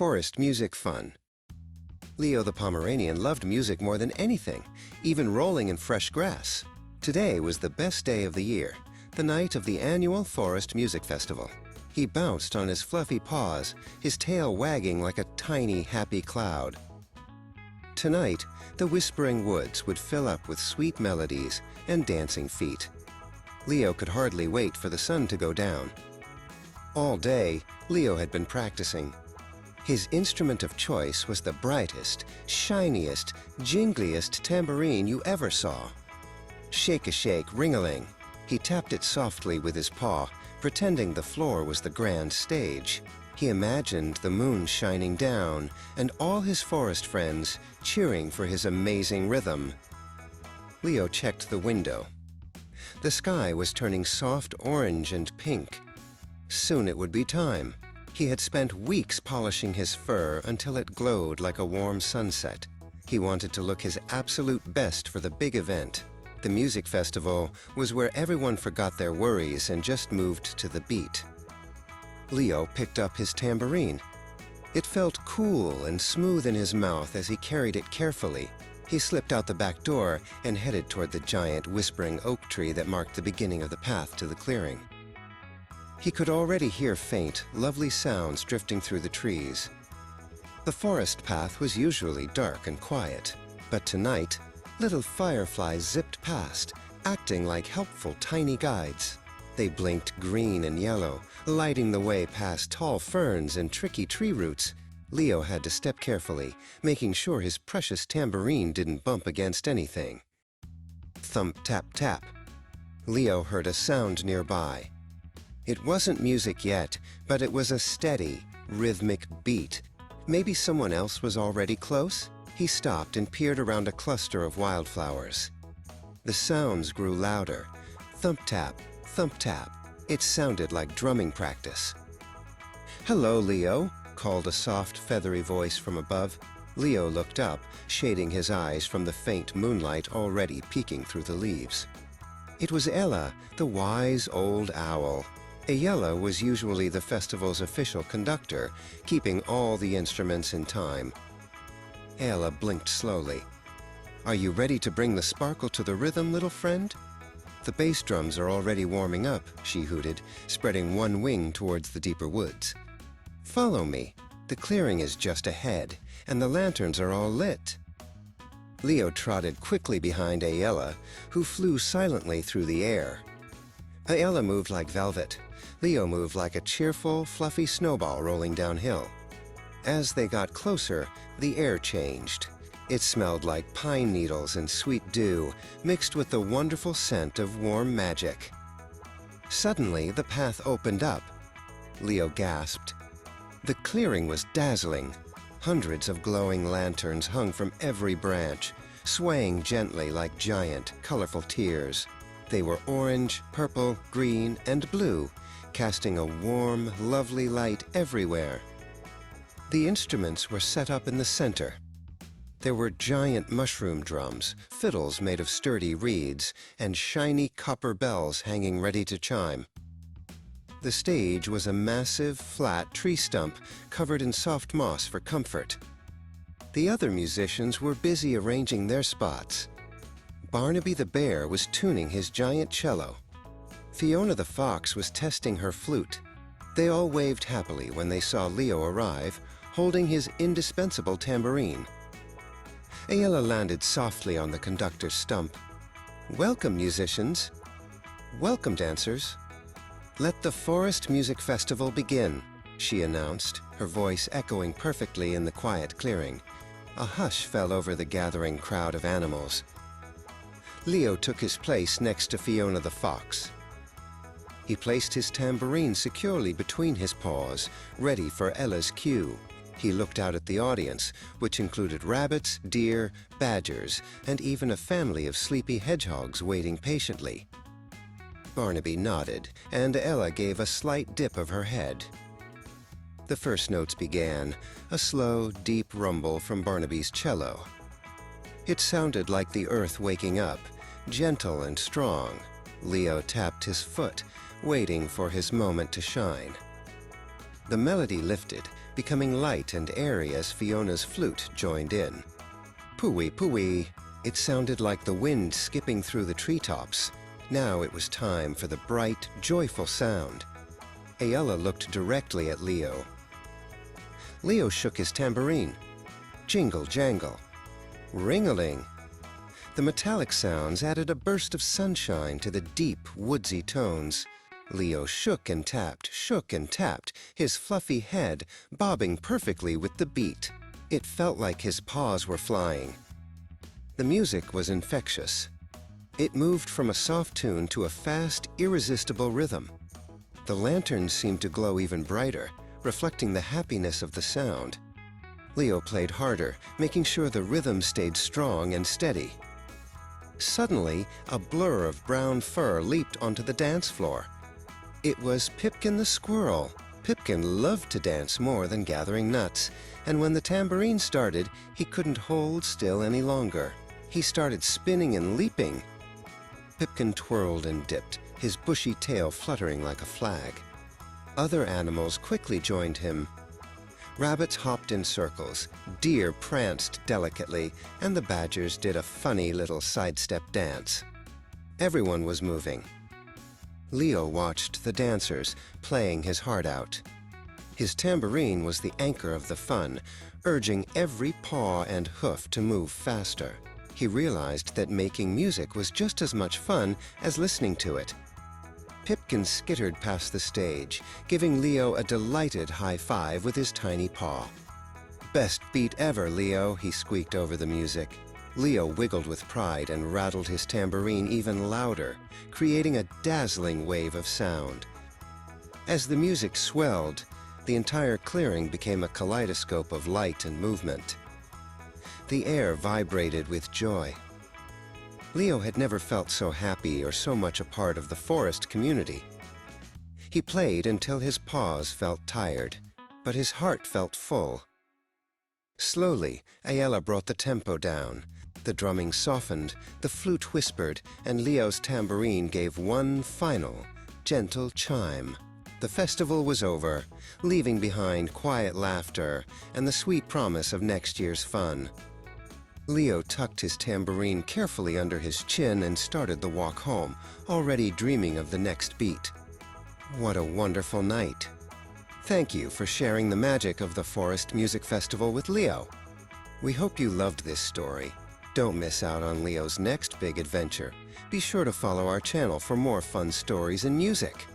Forest music fun. Leo the Pomeranian loved music more than anything, even rolling in fresh grass. Today was the best day of the year, the night of the annual Forest Music Festival. He bounced on his fluffy paws, his tail wagging like a tiny, happy cloud. Tonight, the whispering woods would fill up with sweet melodies and dancing feet. Leo could hardly wait for the sun to go down. All day, Leo had been practicing. His instrument of choice was the brightest, shiniest, jingliest tambourine you ever saw. Shake-a-shake, ring-a-ling. He tapped it softly with his paw, pretending the floor was the grand stage. He imagined the moon shining down and all his forest friends cheering for his amazing rhythm. Leo checked the window. The sky was turning soft orange and pink. Soon it would be time. He had spent weeks polishing his fur until it glowed like a warm sunset. He wanted to look his absolute best for the big event. The music festival was where everyone forgot their worries and just moved to the beat. Leo picked up his tambourine. It felt cool and smooth in his mouth as he carried it carefully. He slipped out the back door and headed toward the giant whispering oak tree that marked the beginning of the path to the clearing. He could already hear faint, lovely sounds drifting through the trees. The forest path was usually dark and quiet, but tonight, little fireflies zipped past, acting like helpful tiny guides. They blinked green and yellow, lighting the way past tall ferns and tricky tree roots. Leo had to step carefully, making sure his precious tambourine didn't bump against anything. Thump, tap, tap. Leo heard a sound nearby. It wasn't music yet, but it was a steady, rhythmic beat. Maybe someone else was already close? He stopped and peered around a cluster of wildflowers. The sounds grew louder. Thump, tap, thump, tap. It sounded like drumming practice. "Hello, Leo," called a soft, feathery voice from above. Leo looked up, shading his eyes from the faint moonlight already peeking through the leaves. It was Ella, the wise old owl. Ella was usually the festival's official conductor, keeping all the instruments in time. Ella blinked slowly. "Are you ready to bring the sparkle to the rhythm, little friend?" "The bass drums are already warming up," she hooted, spreading one wing towards the deeper woods. "Follow me. The clearing is just ahead, and the lanterns are all lit." Leo trotted quickly behind Ella, who flew silently through the air. Ella moved like velvet. Leo moved like a cheerful, fluffy snowball rolling downhill. As they got closer, the air changed. It smelled like pine needles and sweet dew, mixed with the wonderful scent of warm magic. Suddenly, the path opened up. Leo gasped. The clearing was dazzling. Hundreds of glowing lanterns hung from every branch, swaying gently like giant, colorful tears. They were orange, purple, green, and blue, casting a warm, lovely light everywhere. The instruments were set up in the center. There were giant mushroom drums, fiddles made of sturdy reeds, and shiny copper bells hanging ready to chime. The stage was a massive, flat tree stump covered in soft moss for comfort. The other musicians were busy arranging their spots. Barnaby the bear was tuning his giant cello. Fiona the fox was testing her flute. They all waved happily when they saw Leo arrive, holding his indispensable tambourine. Ella landed softly on the conductor's stump. "Welcome, musicians. Welcome, dancers. Let the Forest Music Festival begin," she announced, her voice echoing perfectly in the quiet clearing. A hush fell over the gathering crowd of animals. Leo took his place next to Fiona the fox. He placed his tambourine securely between his paws, ready for Ella's cue. He looked out at the audience, which included rabbits, deer, badgers, and even a family of sleepy hedgehogs waiting patiently. Barnaby nodded, and Ella gave a slight dip of her head. The first notes began, a slow, deep rumble from Barnaby's cello. It sounded like the earth waking up, gentle and strong. Leo tapped his foot, waiting for his moment to shine. The melody lifted, becoming light and airy as Fiona's flute joined in. Pooey, pooey. It sounded like the wind skipping through the treetops. Now it was time for the bright, joyful sound. Ayala looked directly at Leo. Leo shook his tambourine. Jingle, jangle. Ring-a-ling. The metallic sounds added a burst of sunshine to the deep, woodsy tones. Leo shook and tapped, his fluffy head bobbing perfectly with the beat. It felt like his paws were flying. The music was infectious. It moved from a soft tune to a fast, irresistible rhythm. The lanterns seemed to glow even brighter, reflecting the happiness of the sound. Leo played harder, making sure the rhythm stayed strong and steady. Suddenly, a blur of brown fur leaped onto the dance floor. It was Pipkin the squirrel. Pipkin loved to dance more than gathering nuts, and when the tambourine started, he couldn't hold still any longer. He started spinning and leaping. Pipkin twirled and dipped, his bushy tail fluttering like a flag. Other animals quickly joined him. Rabbits hopped in circles, deer pranced delicately, and the badgers did a funny little sidestep dance. Everyone was moving. Leo watched the dancers, playing his heart out. His tambourine was the anchor of the fun, urging every paw and hoof to move faster. He realized that making music was just as much fun as listening to it. Pipkin skittered past the stage, giving Leo a delighted high five with his tiny paw. "Best beat ever, Leo," he squeaked over the music. Leo wiggled with pride and rattled his tambourine even louder, creating a dazzling wave of sound. As the music swelled, the entire clearing became a kaleidoscope of light and movement. The air vibrated with joy. Leo had never felt so happy or so much a part of the forest community. He played until his paws felt tired, but his heart felt full. Slowly, Ayala brought the tempo down. The drumming softened, the flute whispered, and Leo's tambourine gave one final, gentle chime. The festival was over, leaving behind quiet laughter and the sweet promise of next year's fun. Leo tucked his tambourine carefully under his chin and started the walk home, already dreaming of the next beat. What a wonderful night. Thank you for sharing the magic of the Forest Music Festival with Leo. We hope you loved this story. Don't miss out on Leo's next big adventure. Be sure to follow our channel for more fun stories and music.